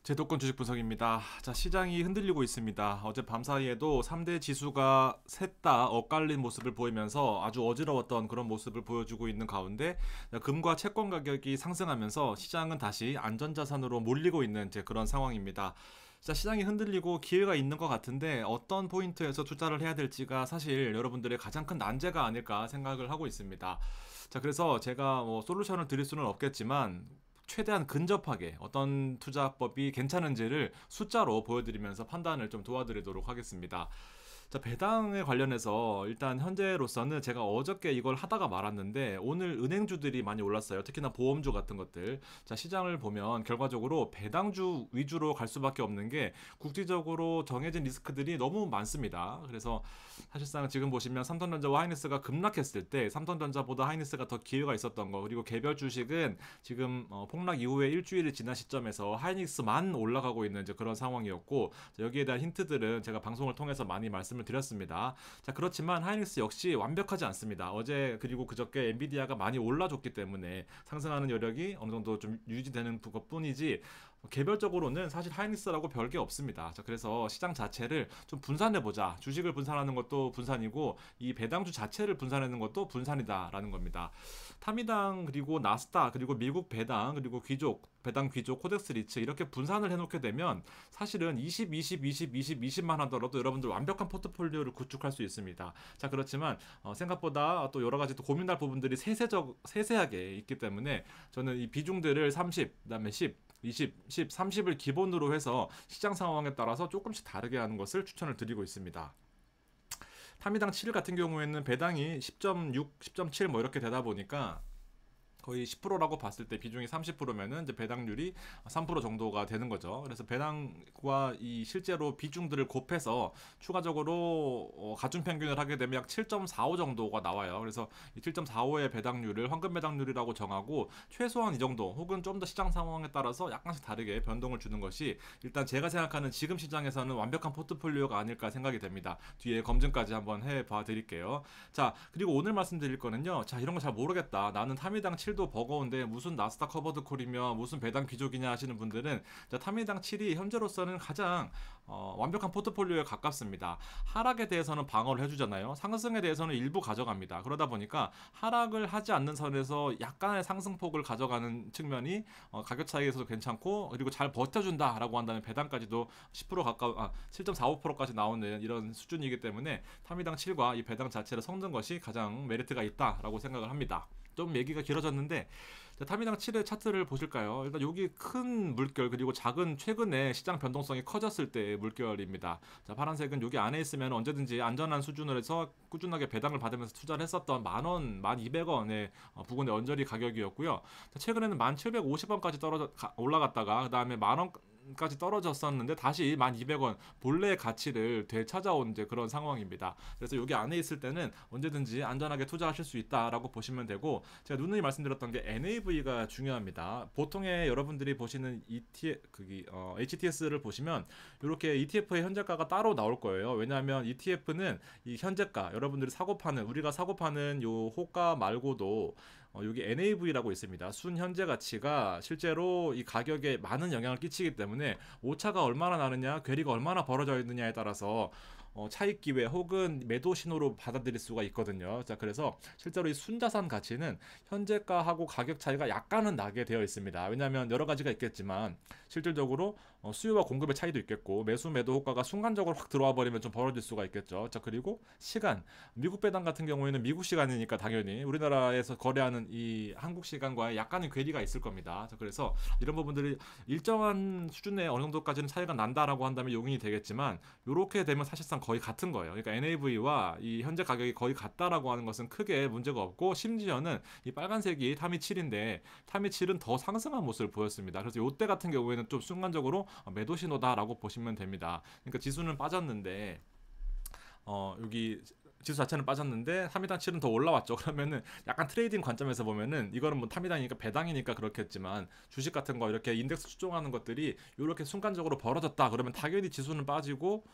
제도권 주식 분석입니다. 자, 시장이 흔들리고 있습니다. 어제 밤 사이에도 3대 지수가 셋 다 엇갈린 모습을 보이면서 아주 어지러웠던 그런 모습을 보여주고 있는 가운데 금과 채권 가격이 상승하면서 시장은 다시 안전자산으로 몰리고 있는 이제 그런 상황입니다. 자, 시장이 흔들리고 기회가 있는 것 같은데 어떤 포인트에서 투자를 해야 될지가 사실 여러분들의 가장 큰 난제가 아닐까 생각을 하고 있습니다. 자, 그래서 제가 뭐 솔루션을 드릴 수는 없겠지만 최대한 근접하게 어떤 투자법이 괜찮은지를 숫자로 보여드리면서 판단을 좀 도와드리도록 하겠습니다. 자, 배당에 관련해서 일단 현재로서는 제가 어저께 이걸 하다가 말았는데 오늘 은행주들이 많이 올랐어요. 특히나 보험주 같은 것들. 자, 시장을 보면 결과적으로 배당주 위주로 갈 수밖에 없는 게 국지적으로 정해진 리스크들이 너무 많습니다. 그래서 사실상 지금 보시면 삼성전자와 하이닉스가 급락했을 때 삼성전자보다 하이닉스가 더 기회가 있었던 거, 그리고 개별 주식은 지금 폭락 이후에 일주일이 지난 시점에서 하이닉스만 올라가고 있는 이제 그런 상황이었고, 자, 여기에 대한 힌트들은 제가 방송을 통해서 많이 말씀을 드렸습니다. 자, 그렇지만 하이닉스 역시 완벽하지 않습니다. 어제 그리고 그저께 엔비디아가 많이 올라줬기 때문에 상승하는 여력이 어느 정도 좀 유지되는 것뿐이지 개별적으로는 사실 하이닉스라고 별게 없습니다. 자, 그래서 시장 자체를 좀 분산해보자. 주식을 분산하는 것도 분산이고 이 배당주 자체를 분산하는 것도 분산이다라는 겁니다. 타미당 그리고 나스닥 그리고 미국 배당 그리고 귀족 배당 귀족 코덱스 리츠 이렇게 분산을 해놓게 되면 사실은 20, 20, 20, 20, 20만 하더라도 여러분들 완벽한 포트폴리오를 구축할 수 있습니다. 자, 그렇지만 생각보다 또 여러 가지 또 고민할 부분들이 세세하게 있기 때문에 저는 이 비중들을 30, 그다음에 10, 20, 10, 30을 기본으로 해서 시장 상황에 따라서 조금씩 다르게 하는 것을 추천을 드리고 있습니다. 타미당 7 같은 경우에는 배당이 10.6, 10.7 뭐 이렇게 되다 보니까 거의 10%라고 봤을 때 비중이 30%면은 이제 배당률이 3% 정도가 되는 거죠. 그래서 배당과 이 실제로 비중들을 곱해서 추가적으로 가중 평균을 하게 되면 약 7.45 정도가 나와요. 그래서 이 7.45의 배당률을 황금 배당률이라고 정하고 최소한 이 정도 혹은 좀 더 시장 상황에 따라서 약간씩 다르게 변동을 주는 것이 일단 제가 생각하는 지금 시장에서는 완벽한 포트폴리오가 아닐까 생각이 됩니다. 뒤에 검증까지 한번 해봐 드릴게요. 자, 그리고 오늘 말씀드릴 거는요. 자, 이런 거 잘 모르겠다. 나는 타미당 7도 버거운데 무슨 나스닥 커버드 콜이며 무슨 배당 귀족이냐 하시는 분들은 자, 타미당 7이 현재로서는 가장 완벽한 포트폴리오에 가깝습니다. 하락에 대해서는 방어를 해주잖아요. 상승에 대해서는 일부 가져갑니다. 그러다 보니까 하락을 하지 않는 선에서 약간의 상승폭을 가져가는 측면이 가격 차이에서도 괜찮고, 그리고 잘 버텨준다라고 한다면 배당까지도 10% 가까운 7.45%까지 나오는 이런 수준이기 때문에 타미당 7과 이 배당 자체를 섞는 것이 가장 메리트가 있다라고 생각을 합니다. 좀 얘기가 길어졌는데 자, 타미당 7의 차트를 보실까요? 일단 여기 큰 물결 그리고 작은 최근에 시장 변동성이 커졌을 때의 물결입니다. 자, 파란색은 여기 안에 있으면 언제든지 안전한 수준으로 해서 꾸준하게 배당을 받으면서 투자를 했었던 만원, 1200원의 부근의 언저리 가격이었고요. 자, 최근에는 1750원까지 올라갔다가 그 다음에 만원까지 떨어졌었는데 다시 1200원 본래의 가치를 되찾아온 이제 그런 상황입니다. 그래서 여기 안에 있을 때는 언제든지 안전하게 투자하실 수 있다라고 보시면 되고, 제가 누누이 말씀드렸던 게 NAV가 중요합니다. 보통의 여러분들이 보시는 HTS를 보시면 이렇게 ETF의 현재가가 따로 나올 거예요. 왜냐하면 ETF는 이 현재가 여러분들이 우리가 사고 파는 요 호가 말고도 여기 NAV라고 있습니다. 순 현재 가치가 실제로 이 가격에 많은 영향을 끼치기 때문에 오차가 얼마나 나느냐, 괴리가 얼마나 벌어져 있느냐에 따라서 차익 기회 혹은 매도 신호로 받아들일 수가 있거든요. 자, 그래서 실제로 이 순자산 가치는 현재가하고 가격 차이가 약간은 나게 되어 있습니다. 왜냐하면 여러 가지가 있겠지만 실질적으로 수요와 공급의 차이도 있겠고 매수 매도 효과가 순간적으로 확 들어와 버리면 좀 벌어질 수가 있겠죠. 자, 그리고 시간, 미국 배당 같은 경우에는 미국 시간이니까 당연히 우리나라에서 거래하는 이 한국 시간과의 약간의 괴리가 있을 겁니다. 자, 그래서 이런 부분들이 일정한 수준의 어느 정도까지는 차이가 난다라고 한다면 용인이 되겠지만 이렇게 되면 사실상 거의 같은 거예요. 그러니까 NAV와 이 현재 가격이 거의 같다라고 하는 것은 크게 문제가 없고, 심지어는 이 빨간색이 타미 7인데 타미 7은 더 상승한 모습을 보였습니다. 그래서 이때 같은 경우에는 좀 순간적으로 매도 신호다라고 보시면 됩니다. 그러니까 지수는 빠졌는데 여기 지수 자체는 빠졌는데 타미당 7은 더 올라왔죠. 그러면은 약간 트레이딩 관점에서 보면은 이거는 뭐 타미당이니까 배당이니까 그렇겠지만 주식 같은 거 이렇게 인덱스 추종하는 것들이 이렇게 순간적으로 벌어졌다 그러면 당연히 지수는 빠지고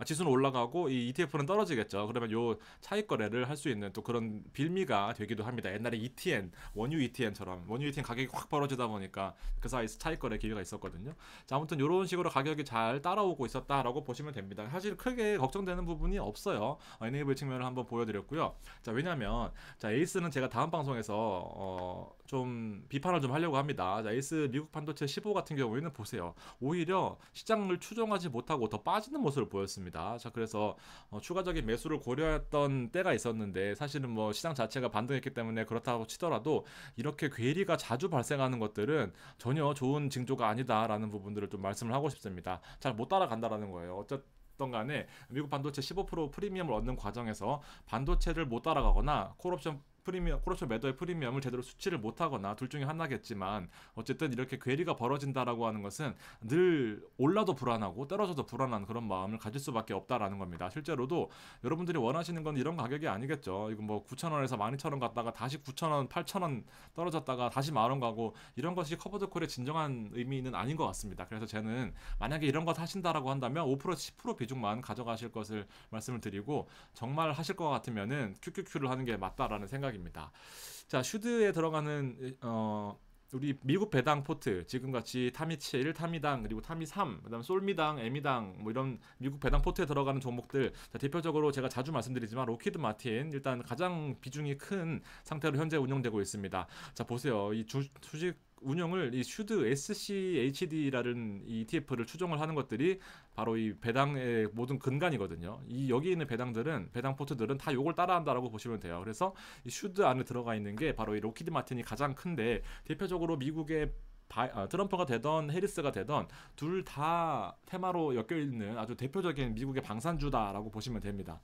지수는 올라가고 이 ETF는 떨어지겠죠. 그러면 요 차익 거래를 할 수 있는 또 그런 빌미가 되기도 합니다. 옛날에 ETN, 원유 ETN처럼 원유 ETN 가격이 확 벌어지다 보니까 그 사이에서 차익 거래 기회가 있었거든요. 자, 아무튼 이런 식으로 가격이 잘 따라오고 있었다라고 보시면 됩니다. 사실 크게 걱정되는 부분이 없어요. 에네이블 측면을 한번 보여드렸고요. 자, 왜냐면 자, 에이스는 제가 다음 방송에서 좀 비판을 좀 하려고 합니다. 자, 에이스 미국 반도체 15 같은 경우에는 보세요. 오히려 시장을 추종하지 못하고 더 빠지는 모습을 보였습니다. 자, 그래서 추가적인 매수를 고려했던 때가 있었는데 사실은 뭐 시장 자체가 반등했기 때문에 그렇다고 치더라도 이렇게 괴리가 자주 발생하는 것들은 전혀 좋은 징조가 아니다라는 부분들을 좀 말씀을 하고 싶습니다. 잘 못 따라간다라는 거예요. 어쨌든 간에 미국 반도체 15% 프리미엄을 얻는 과정에서 반도체를 못 따라가거나 콜옵션 매도의 프리미엄을 제대로 수치를 못하거나 둘 중에 하나겠지만 어쨌든 이렇게 괴리가 벌어진다라고 하는 것은 늘 올라도 불안하고 떨어져도 불안한 그런 마음을 가질 수밖에 없다라는 겁니다. 실제로도 여러분들이 원하시는 건 이런 가격이 아니겠죠. 이거 뭐 9,000원에서 12,000원 갔다가 다시 9,000원, 8,000원 떨어졌다가 다시 10,000원 가고 이런 것이 커버드콜의 진정한 의미는 아닌 것 같습니다. 그래서 저는 만약에 이런 거 사신다라고 한다면 5% 10% 비중만 가져가실 것을 말씀을 드리고 정말 하실 것 같으면은 QQQ를 하는 게 맞다라는 생각입니다. 자, 슈드에 들어가는 우리 미국 배당 포트 지금같이 타미 7, 타미당 그리고 타미 3, 그다음 솔미당, 에미당 뭐 이런 미국 배당 포트에 들어가는 종목들 자, 대표적으로 제가 자주 말씀드리지만 로키드 마틴 일단 가장 비중이 큰 상태로 현재 운영되고 있습니다. 자, 보세요. 이 주식 운영을 이 슈드 SCHD라는 이 ETF를 추종을 하는 것들이 바로 이 배당의 모든 근간이거든요. 이 여기 있는 배당 포트들은 다 요걸 따라한다라고 보시면 돼요. 그래서 이 슈드 안에 들어가 있는 게 바로 이 로키드 마틴이 가장 큰데 대표적으로 미국의 트럼프가 되던 해리스가 되던 둘 다 테마로 엮여 있는 아주 대표적인 미국의 방산주다라고 보시면 됩니다.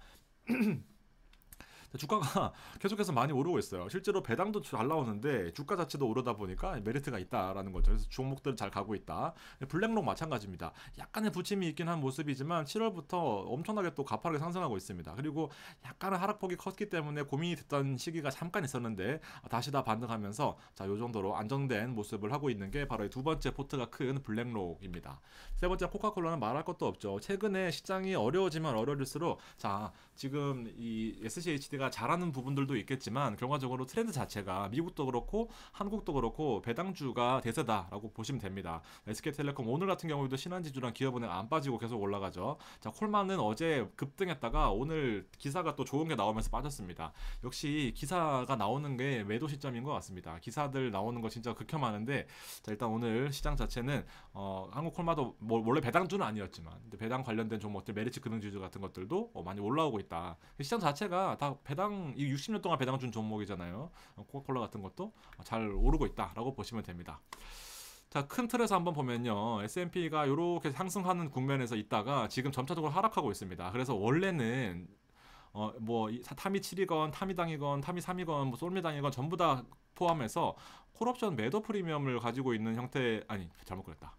주가가 계속해서 많이 오르고 있어요. 실제로 배당도 잘 나오는데 주가 자체도 오르다 보니까 메리트가 있다라는 거죠. 그래서 종목들은 잘 가고 있다. 블랙록 마찬가지입니다. 약간의 부침이 있긴 한 모습이지만 7월부터 엄청나게 또 가파르게 상승하고 있습니다. 그리고 약간의 하락폭이 컸기 때문에 고민이 됐던 시기가 잠깐 있었는데 다시 다 반등하면서 자, 요 정도로 안정된 모습을 하고 있는 게 바로 두 번째 포트가 큰 블랙록입니다. 세 번째 코카콜라는 말할 것도 없죠. 최근에 시장이 어려워지면 어려울수록 자, 지금 이 SCHD가 잘하는 부분들도 있겠지만 결과적으로 트렌드 자체가 미국도 그렇고 한국도 그렇고 배당주가 대세다라고 보시면 됩니다. SK텔레콤 오늘 같은 경우에도 신한지주랑 기업은행 안 빠지고 계속 올라가죠. 자, 콜마는 어제 급등했다가 오늘 기사가 또 좋은 게 나오면서 빠졌습니다. 역시 기사가 나오는 게 매도 시점인 것 같습니다. 기사들 나오는 거 진짜 극혐하는데 자, 일단 오늘 시장 자체는 한국콜마도 원래 배당주는 아니었지만 배당 관련된 종목들 메리츠 금융지주 같은 것들도 많이 올라오고 있다. 시장 자체가 다 배당 이 60년 동안 배당 준 종목이잖아요. 코카콜라 같은 것도 잘 오르고 있다라고 보시면 됩니다. 자, 큰 틀에서 한번 보면요. S&P가 이렇게 상승하는 국면에서 있다가 지금 점차적으로 하락하고 있습니다. 그래서 원래는 뭐 타미 7이건 타미당이건 타미 3이건 뭐 솔미당이건 전부 다 포함해서 콜옵션 매도 프리미엄을 가지고 있는 형태 아니 잘못 그랬다.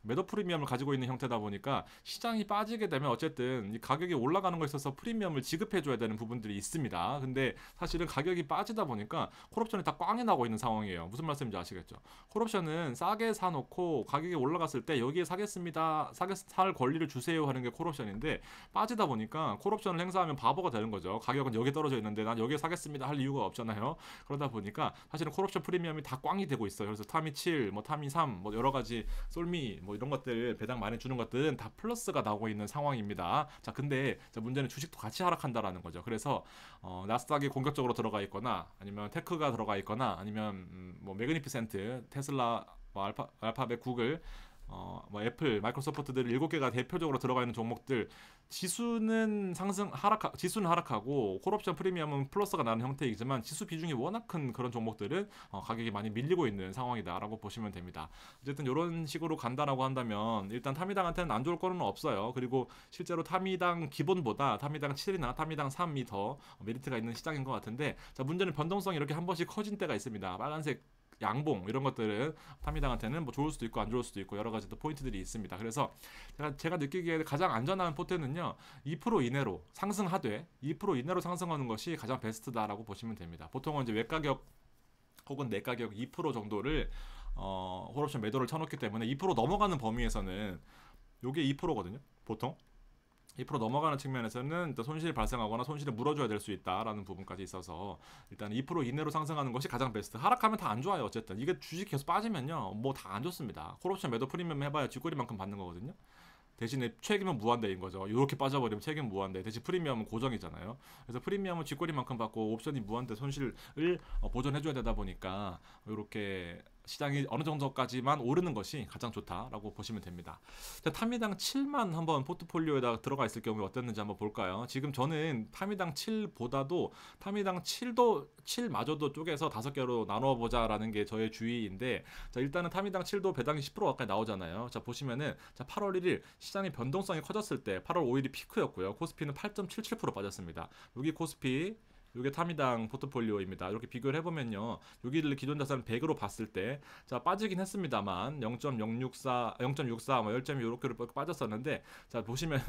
매도 프리미엄을 가지고 있는 형태다 보니까 시장이 빠지게 되면 어쨌든 이 가격이 올라가는 거에 있어서 프리미엄을 지급해줘야 되는 부분들이 있습니다. 근데 사실은 가격이 빠지다 보니까 콜옵션이 다 꽝이 나고 있는 상황이에요. 무슨 말씀인지 아시겠죠? 콜옵션은 싸게 사놓고 가격이 올라갔을 때 여기에 사겠습니다. 살 권리를 주세요 하는 게 콜옵션인데 빠지다 보니까 콜옵션을 행사하면 바보가 되는 거죠. 가격은 여기 떨어져 있는데 난 여기에 사겠습니다 할 이유가 없잖아요. 그러다 보니까 사실은 콜옵션 프리미엄이 다 꽝이 되고 있어요. 그래서 타미 7, 뭐 타미 3, 뭐 여러 가지 솔미 뭐 이런 것들 배당 많이 주는 것들은 다 플러스가 나오고 있는 상황입니다. 자, 근데 문제는 주식도 같이 하락한다라는 거죠. 그래서 나스닥이 공격적으로 들어가 있거나 아니면 테크가 들어가 있거나 아니면 뭐 매그니피센트, 테슬라, 뭐 알파벳, 구글 뭐 애플, 마이크로소프트들 7개가 대표적으로 들어가 있는 종목들 지수는 하락하고 콜옵션 프리미엄은 플러스가 나는 형태이지만 지수 비중이 워낙 큰 그런 종목들은 가격이 많이 밀리고 있는 상황이다라고 보시면 됩니다. 어쨌든 이런 식으로 간다라고 한다면 일단 타미당한테는 안 좋을 거는 없어요. 그리고 실제로 타미당 기본보다 타미당 7이나 타미당 3이 더 메리트가 있는 시장인 것 같은데 자, 문제는 변동성이 이렇게 한 번씩 커진 때가 있습니다. 빨간색 양봉 이런 것들은 타미당한테는 뭐 좋을 수도 있고 안 좋을 수도 있고 여러 가지 또 포인트들이 있습니다. 그래서 제가 느끼기에 가장 안전한 포트는요 2% 이내로 상승하되 2% 이내로 상승하는 것이 가장 베스트다라고 보시면 됩니다. 보통은 이제 외가격 혹은 내가격 2% 정도를 홀옵션 매도를 쳐놓기 때문에 2% 넘어가는 범위에서는 요게 2%거든요 보통. 2% 넘어가는 측면에서는 또 손실이 발생하거나 손실을 물어줘야 될 수 있다라는 부분까지 있어서 일단 2% 이내로 상승하는 것이 가장 베스트. 하락하면 다 안 좋아요. 어쨌든 이게 주식 계속 빠지면요, 뭐 다 안 좋습니다. 콜옵션 매도 프리미엄 해봐야 쥐꼬리만큼 받는 거거든요. 대신에 책임은 무한대인 거죠. 이렇게 빠져버리면 책임 무한대. 대신 프리미엄은 고정이잖아요. 그래서 프리미엄은 쥐꼬리만큼 받고 옵션이 무한대 손실을 보존해줘야 되다 보니까 이렇게 시장이 어느 정도까지만 오르는 것이 가장 좋다라고 보시면 됩니다. 자, 타미당 7만 한번 포트폴리오에다 들어가 있을 경우에 어땠는지 한번 볼까요? 지금 저는 타미당 7보다도 타미당 7마저도 쪼개서 5개로 나눠 보자라는 게 저의 주의인데, 자, 일단은 타미당 7도 배당이 10% 가까이 나오잖아요. 자, 보시면은 자, 8월 1일 시장의 변동성이 커졌을 때 8월 5일이 피크였고요. 코스피는 8.77% 빠졌습니다. 여기 코스피, 이게 타미당 포트폴리오입니다. 이렇게 비교를 해보면요, 여기를 기존 자산 100으로 봤을 때, 자, 빠지긴 했습니다만 0.064, 0.64, 뭐 10점이 이렇게 빠졌었는데, 자, 보시면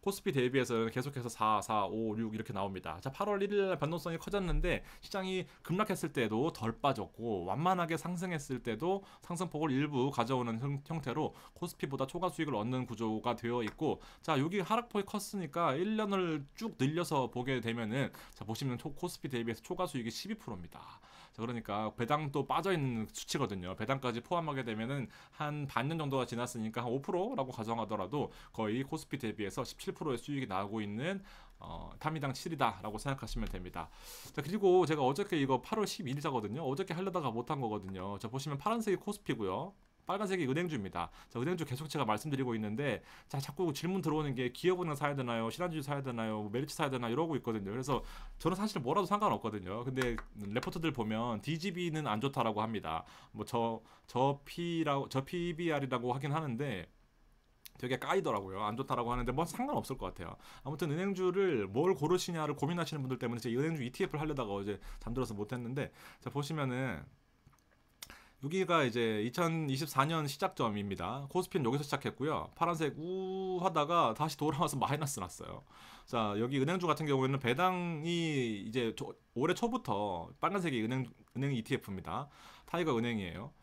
코스피 대비해서 계속해서 4, 4, 5, 6 이렇게 나옵니다. 자, 8월 1일 변동성이 커졌는데 시장이 급락했을 때도 덜 빠졌고, 완만하게 상승했을 때도 상승폭을 일부 가져오는 형태로 코스피보다 초과 수익을 얻는 구조가 되어 있고, 자, 여기 하락폭이 컸으니까 1년을 쭉 늘려서 보게 되면은, 자, 보시면 코스피 대비해서 초과 수익이 12%입니다. 자, 그러니까 배당도 빠져있는 수치거든요. 배당까지 포함하게 되면은 한 반년 정도가 지났으니까 한 5%라고 가정하더라도 거의 코스피 대비해서 17%의 수익이 나오고 있는 타미당 7이다라고 생각하시면 됩니다. 자, 그리고 제가 어저께 이거 8월 12일자거든요. 어저께 하려다가 못한 거거든요. 자, 보시면 파란색이 코스피고요. 빨간색이 은행주입니다. 자, 은행주 계속 제가 말씀드리고 있는데, 자, 자꾸 질문 들어오는 게 기업은행 사야 되나요? 신한주주 사야 되나요? 메리츠 사야 되나? 이러고 있거든요. 그래서 저는 사실 뭐라도 상관없거든요. 근데 레포트들 보면 DGB는 안 좋다라고 합니다. 뭐 저 PBR이라고 하긴 하는데 되게 까이더라고요. 안 좋다라고 하는데 뭐 상관없을 것 같아요. 아무튼 은행주를 뭘 고르시냐를 고민하시는 분들 때문에 제가 은행주 ETF를 하려다가 어제 잠들어서 못했는데, 자, 보시면은 여기가 이제 2024년 시작점입니다. 코스피는 여기서 시작했고요. 파란색 우 하다가 다시 돌아와서 마이너스 났어요. 자, 여기 은행주 같은 경우에는 배당이 이제 올해 초부터 빨간색이 은행 ETF입니다. 타이거 은행이에요.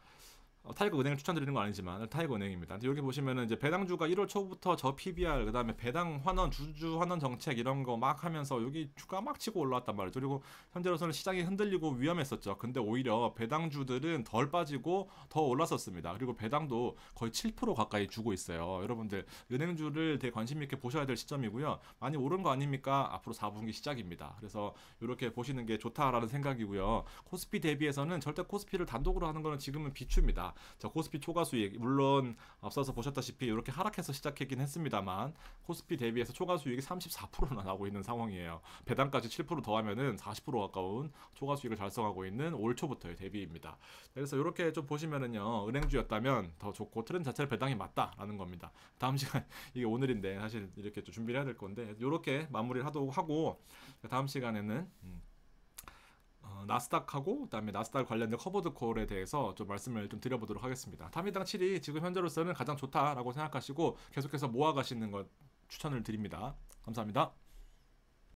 타이거 은행을 추천드리는 건 아니지만 타이거 은행입니다. 여기 보시면은 이제 배당주가 1월 초부터 저 PBR, 그다음에 배당 환원, 주주 환원 정책 이런 거 막 하면서 여기 주가 막 치고 올라왔단 말이죠. 그리고 현재로서는 시장이 흔들리고 위험했었죠. 근데 오히려 배당주들은 덜 빠지고 더 올랐었습니다. 그리고 배당도 거의 7% 가까이 주고 있어요. 여러분들 은행주를 되게 관심 있게 보셔야 될 시점이고요. 많이 오른 거 아닙니까? 앞으로 4분기 시작입니다. 그래서 이렇게 보시는 게 좋다라는 생각이고요. 코스피 대비해서는 절대 코스피를 단독으로 하는 거는 지금은 비추입니다. 자, 코스피 초과 수익, 물론 앞서서 보셨다시피 이렇게 하락해서 시작했긴 했습니다만 코스피 대비해서 초과 수익이 34%나 나오고 있는 상황이에요. 배당까지 7% 더하면은 40% 가까운 초과 수익을 달성하고 있는 올 초부터의 대비입니다. 그래서 이렇게 좀 보시면은요, 은행주였다면 더 좋고 트렌드 자체를 배당이 맞다라는 겁니다. 다음 시간, 이게 오늘인데 사실 이렇게 좀 준비를 해야 될 건데 이렇게 마무리를 하고 다음 시간에는 나스닥하고 그다음에 나스닥 관련된 커버드 콜에 대해서 좀 말씀을 좀 드려보도록 하겠습니다. 타미당 7이 지금 현재로서는 가장 좋다라고 생각하시고 계속해서 모아가시는 것 추천을 드립니다. 감사합니다.